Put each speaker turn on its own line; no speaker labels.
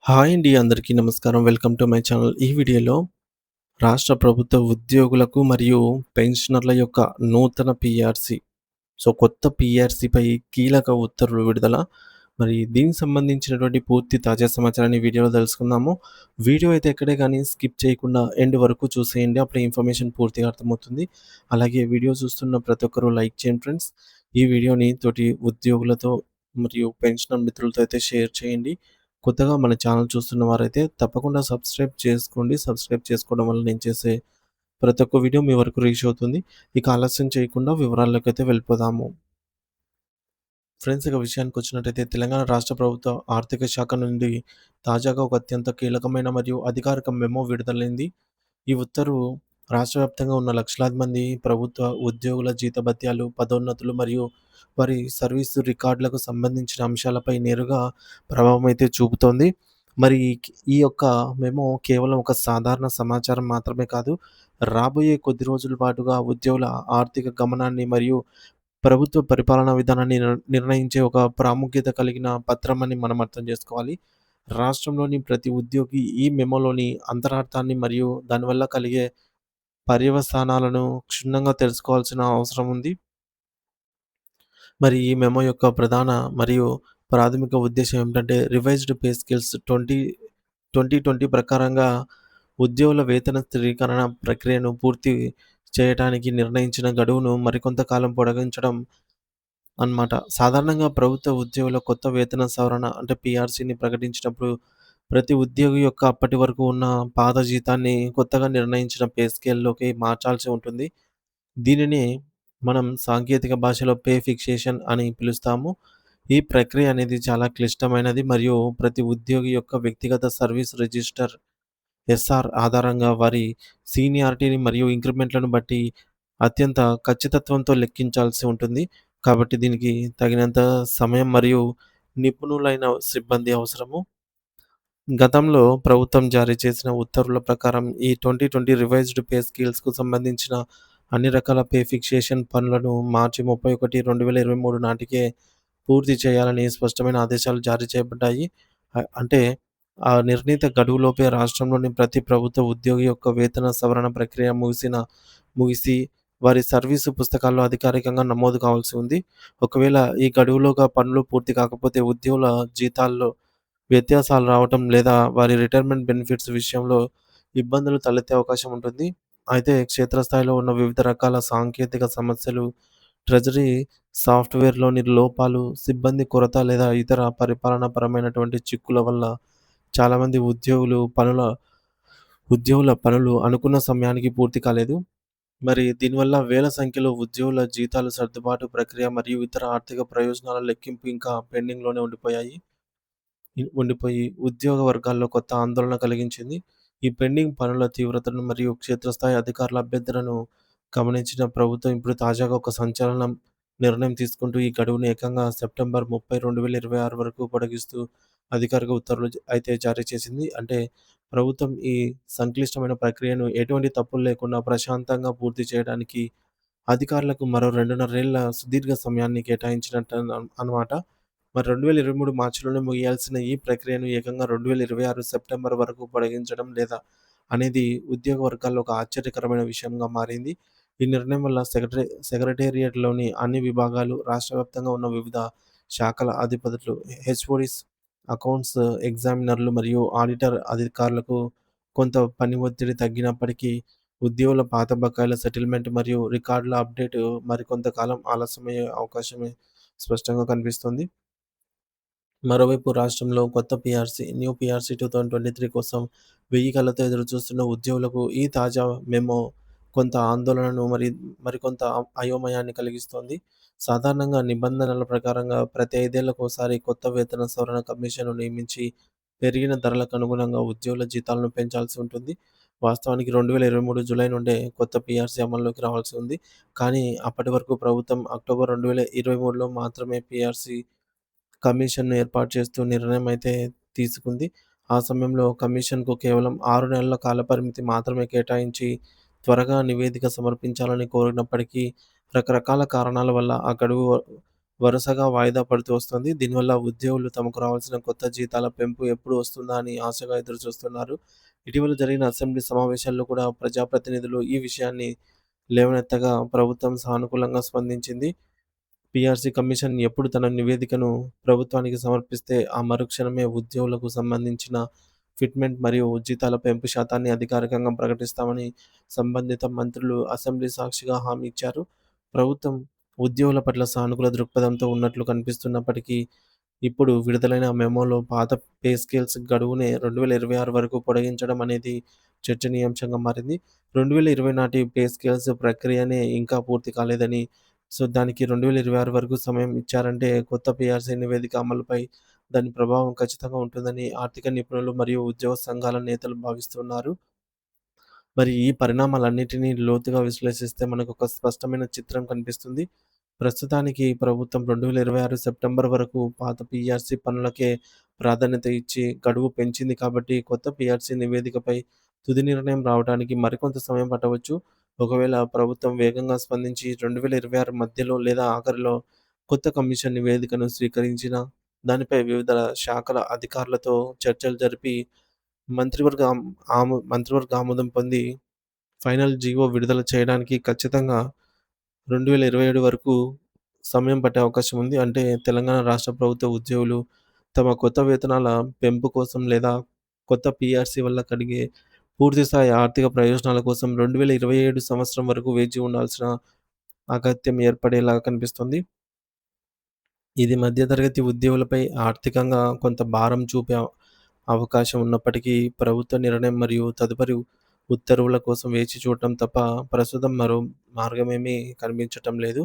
Hi అండి. అందరికీ నమస్కారం. Welcome to my channel. ఈ వీడియోలో రాష్ట్ర ప్రభుత్వ ఉద్యోగులకు మరియు పెన్షనర్ల యొక్క నూతన పీఆర్సీ. కొత్త పీఆర్సీపై కీలక ఉత్తర్వులు విడుదల. మరి దీనికి సంబంధించినటువంటి పూర్తి తాజా సమాచారాన్ని ఈ వీడియోలో తెలుసుకుందాము. వీడియో అయితే ఎక్కడే గానీ స్కిప్ చేయకుండా ఎండ్ వరకు చూసేయండి. అప్పుడే ఇన్ఫర్మేషన్ పూర్తిగా అర్థమవుతుంది. అలాగే వీడియో చూస్తున్న ప్రతి ఒక్కరు లైక్ చేయండి ఫ్రెండ్స్. ఈ వీడియోని తోటి ఉద్యోగులతో మరియు పెన్షనర్ మిత్రులతో అయితే షేర్ చేయండి. కొత్తగా మన ఛానల్ చూస్తున్న వారైతే తప్పకుండా సబ్స్క్రైబ్ చేసుకోండి. సబ్స్క్రైబ్ చేసుకోవడం వల్ల నేను చేసే ప్రతి ఒక్క వీడియో మీ వరకు రీచ్ అవుతుంది. ఇక ఆలస్యం చేయకుండా వివరాల్లోకైతే వెళ్ళిపోదాము. ఫ్రెండ్స్, ఇక విషయానికొచ్చినట్టయితే తెలంగాణ రాష్ట్ర ప్రభుత్వ ఆర్థిక శాఖ నుండి తాజాగా ఒక అత్యంత కీలకమైన మరియు అధికారిక మెమో విడుదలైంది. ఈ ఉత్తర్వు రాష్ట్ర వ్యాప్తంగా ఉన్న లక్షలాది మంది ప్రభుత్వ ఉద్యోగుల జీతభత్యాలు, పదోన్నతులు మరియు వారి సర్వీసు రికార్డులకు సంబంధించిన అంశాలపై నేరుగా ప్రభావం అయితే చూపుతోంది. మరి ఈ యొక్క మెమో కేవలం ఒక సాధారణ సమాచారం మాత్రమే కాదు, రాబోయే కొద్ది రోజుల పాటుగా ఉద్యోగుల ఆర్థిక గమనాన్ని మరియు ప్రభుత్వ పరిపాలనా విధానాన్ని నిర్ణయించే ఒక ప్రాముఖ్యత కలిగిన పత్రమని మనం అర్థం చేసుకోవాలి. రాష్ట్రంలోని ప్రతి ఉద్యోగి ఈ మెమోలోని అంతరార్థాన్ని మరియు దానివల్ల కలిగే పర్యవసానాలను క్షుణ్ణంగా తెలుసుకోవాల్సిన అవసరం ఉంది. మరి ఈ మెమో యొక్క ప్రధాన మరియు ప్రాథమిక ఉద్దేశ్యం ఏమిటంటే రివైజ్డ్ పే స్కేల్స్ 2020 ప్రకారంగా ఉద్యోగుల వేతన స్థిరీకరణ ప్రక్రియను పూర్తి చేయటానికి నిర్ణయించిన గడువును మరికొంత కాలం పొడిగించడం అన్నమాట. సాధారణంగా ప్రభుత్వ ఉద్యోగుల కొత్త వేతన సవరణ అంటే పీఆర్సీని ప్రకటించినప్పుడు ప్రతి ఉద్యోగి యొక్క అప్పటి వరకు ఉన్న పాత జీతాన్ని కొత్తగా నిర్ణయించిన పే స్కేల్‌లోకి మార్చాల్సి ఉంటుంది. దీనిని మనం సాంకేతిక భాషలో పే ఫిక్సేషన్ అని పిలుస్తాము. ఈ ప్రక్రియ అనేది చాలా క్లిష్టమైనది మరియు ప్రతి ఉద్యోగి యొక్క వ్యక్తిగత సర్వీస్ రిజిస్టర్ ఎస్ఆర్ ఆధారంగా వారి సీనియారిటీని మరియు ఇంక్రిమెంట్‌లను బట్టి అత్యంత ఖచ్చితత్వంతో లెక్కించాల్సి ఉంటుంది. కాబట్టి దీనికి తగినంత సమయం మరియు నిపుణులైన సిబ్బంది అవసరము. గతంలో ప్రభుత్వం జారీ చేసిన ఉత్తర్వుల ప్రకారం ఈ 2020 రివైజ్డ్ పే స్కేల్స్‌కు సంబంధించిన అన్ని రకాల పే ఫిక్సేషన్ పనులను మార్చి 31, 2023 నాటికే పూర్తి చేయాలని స్పష్టమైన ఆదేశాలు జారీ చేయబడ్డాయి. అంటే ఆ నిర్ణీత గడువులోపే రాష్ట్రంలోని ప్రతి ప్రభుత్వ ఉద్యోగి యొక్క వేతన సవరణ ప్రక్రియ ముగిసి వారి సర్వీసు పుస్తకాల్లో అధికారికంగా నమోదు కావాల్సి ఉంది. ఒకవేళ ఈ గడువులోగా పనులు పూర్తి కాకపోతే ఉద్యోగుల జీతాల్లో వ్యత్యాసాలు రావటం లేదా వారి రిటైర్మెంట్ బెనిఫిట్స్ విషయంలో ఇబ్బందులు తలెత్తే అవకాశం ఉంటుంది. అయితే క్షేత్రస్థాయిలో ఉన్న వివిధ రకాల సాంకేతిక సమస్యలు, ట్రెజరీ సాఫ్ట్‌వేర్‌లోని లోపాలు, సిబ్బంది కొరత లేదా ఇతర పరిపాలనాపరమైనటువంటి చిక్కుల వల్ల చాలామంది ఉద్యోగుల పనులు అనుకున్న సమయానికి పూర్తి కాలేదు. మరి దీనివల్ల వేల సంఖ్యలో ఉద్యోగుల జీతాలు సర్దుబాటు ప్రక్రియ మరియు ఇతర ఆర్థిక ప్రయోజనాల లెక్కింపు ఇంకా పెండింగ్‌లోనే ఉండిపోయి ఉద్యోగ వర్గాల్లో కొత్త ఆందోళన కలిగించింది. ఈ పెండింగ్ పనుల తీవ్రతను మరియు క్షేత్రస్థాయి అధికారుల అభ్యర్థనను గమనించిన ప్రభుత్వం ఇప్పుడు తాజాగా ఒక సంచలనం నిర్ణయం తీసుకుంటూ ఈ గడువును ఏకంగా సెప్టెంబర్ 30, 2026 వరకు పొడిగిస్తూ అధికారిక ఉత్తర్వులు అయితే జారీ చేసింది. అంటే ప్రభుత్వం ఈ సంక్లిష్టమైన ప్రక్రియను ఎటువంటి తప్పులు లేకుండా ప్రశాంతంగా పూర్తి చేయడానికి అధికారులకు మరో 2.5 ఏళ్ల సుదీర్ఘ సమయాన్ని కేటాయించినట్టు అన్నమాట. మరి 2023 మార్చిలోనే ముగియాల్సిన ఈ ప్రక్రియను ఏకంగా 2026 సెప్టెంబర్ వరకు పొడిగించడం లేదా అనేది ఉద్యోగ వర్గాల్లో ఒక ఆశ్చర్యకరమైన విషయంగా మారింది. ఈ నిర్ణయం వల్ల సెక్రటేరియట్‌లోని అన్ని విభాగాలు, రాష్ట్ర వ్యాప్తంగా ఉన్న వివిధ శాఖల అధిపతులు, హెచ్ఓడీస్, అకౌంట్స్ ఎగ్జామినర్లు మరియు ఆడిటర్ అధికారులకు కొంత పని ఒత్తిడి తగ్గినప్పటికీ ఉద్యోగుల పాత బకాయిల సెటిల్మెంట్ మరియు రికార్డుల అప్డేట్ మరికొంత కాలం ఆలస్యమయ్యే అవకాశమే స్పష్టంగా కనిపిస్తుంది. మరోవైపు రాష్ట్రంలో కొత్త న్యూ పీఆర్సీ 2023 కోసం వెయ్యి కళ్ళతో ఎదురుచూస్తున్న ఉద్యోగులకు ఈ తాజా మెమో కొంత ఆందోళనను మరికొంత అయోమయాన్ని కలిగిస్తోంది. సాధారణంగా నిబంధనల ప్రకారంగా ప్రతి 5 ఏళ్లకోసారి కొత్త వేతన సవరణ కమిషన్‌ను నియమించి పెరిగిన ధరలకు అనుగుణంగా ఉద్యోగుల జీతాలను పెంచాల్సి ఉంటుంది. వాస్తవానికి 2023 జూలై నుండే కొత్త పీఆర్సీ అమల్లోకి రావాల్సి ఉంది. కానీ అప్పటి వరకు ప్రభుత్వం అక్టోబర్ 2023లో మాత్రమే పీఆర్సీ కమిషన్‌ను ఏర్పాటు చేస్తూ నిర్ణయం అయితే తీసుకుంది. ఆ సమయంలో కమిషన్‌కు కేవలం 6 నెలల కాలపరిమితి మాత్రమే కేటాయించి త్వరగా నివేదిక సమర్పించాలని కోరినప్పటికీ రకరకాల కారణాల వల్ల ఆ గడువు వరుసగా వాయిదా పడుతూ వస్తుంది. దీనివల్ల ఉద్యోగులు తమకు రావాల్సిన కొత్త జీతాల పెంపు ఎప్పుడు వస్తుందా అని ఆశగా ఎదురుచూస్తున్నారు. ఇటీవల జరిగిన అసెంబ్లీ సమావేశాల్లో కూడా ప్రజాప్రతినిధులు ఈ విషయాన్ని లేవనెత్తగా ప్రభుత్వం సానుకూలంగా స్పందించింది. పీఆర్సీ కమిషన్ ఎప్పుడు తన నివేదికను ప్రభుత్వానికి సమర్పిస్తే ఆ మరుక్షణమే ఉద్యోగులకు సంబంధించిన ఫిట్మెంట్ మరియు జీతాల పెంపు శాతాన్ని అధికారికంగా ప్రకటిస్తామని సంబంధిత మంత్రులు అసెంబ్లీ సాక్షిగా హామీ ఇచ్చారు. ప్రభుత్వం ఉద్యోగుల పట్ల సానుకూల దృక్పథంతో ఉన్నట్లు కనిపిస్తున్నప్పటికీ, ఇప్పుడు విడుదలైన మెమోలో పాత పే స్కేల్స్ గడువునే 2026 వరకు పొడిగించడం అనేది చర్చనీయాంశంగా మారింది. 2020 నాటి పే స్కేల్స్ ప్రక్రియనే ఇంకా పూర్తి కాలేదని, దానికి 2026 వరకు సమయం ఇచ్చారంటే కొత్త పీఆర్సీ నివేదిక అమలుపై దాని ప్రభావం ఖచ్చితంగా ఉంటుందని ఆర్థిక నిపుణులు మరియు ఉద్యోగ సంఘాల నేతలు భావిస్తున్నారు. మరి ఈ పరిణామాలన్నిటినీ లోతుగా విశ్లేషిస్తే మనకొక స్పష్టమైన చిత్రం కనిపిస్తుంది. ప్రస్తుతానికి ప్రభుత్వం 2026 సెప్టెంబర్ వరకు పాత పీఆర్సీ పనులకే ప్రాధాన్యత ఇచ్చి గడువు పెంచింది కాబట్టి కొత్త పీఆర్సీ నివేదికపై తుది నిర్ణయం రావడానికి మరికొంత సమయం పట్టవచ్చు. ఒకవేళ ప్రభుత్వం వేగంగా స్పందించి 2026 మధ్యలో లేదా ఆఖరిలో కొత్త కమిషన్ నివేదికను స్వీకరించినా, దానిపై వివిధ శాఖల అధికారులతో చర్చలు జరిపి మంత్రివర్గ ఆమోదం పొంది ఫైనల్ జీవో విడుదల చేయడానికి ఖచ్చితంగా 2027 వరకు సమయం పట్టే అవకాశం ఉంది. అంటే తెలంగాణ రాష్ట్ర ప్రభుత్వ ఉద్యోగులు తమ కొత్త వేతనాల పెంపు కోసం లేదా కొత్త పీఆర్సీ వల్ల కలిగే పూర్తి స్థాయి ఆర్థిక ప్రయోజనాల కోసం 2027 సంవత్సరం వరకు వేచి ఉండాల్సిన అగత్యం ఏర్పడేలాగా కనిపిస్తుంది. ఇది మధ్యతరగతి ఉద్యోగులపై ఆర్థికంగా కొంత భారం చూపే అవకాశం ఉన్నప్పటికీ, ప్రభుత్వ నిర్ణయం మరియు తదుపరి ఉత్తర్వుల కోసం వేచి చూడటం తప్ప ప్రస్తుతం మరో మార్గమేమీ కనిపించటం లేదు.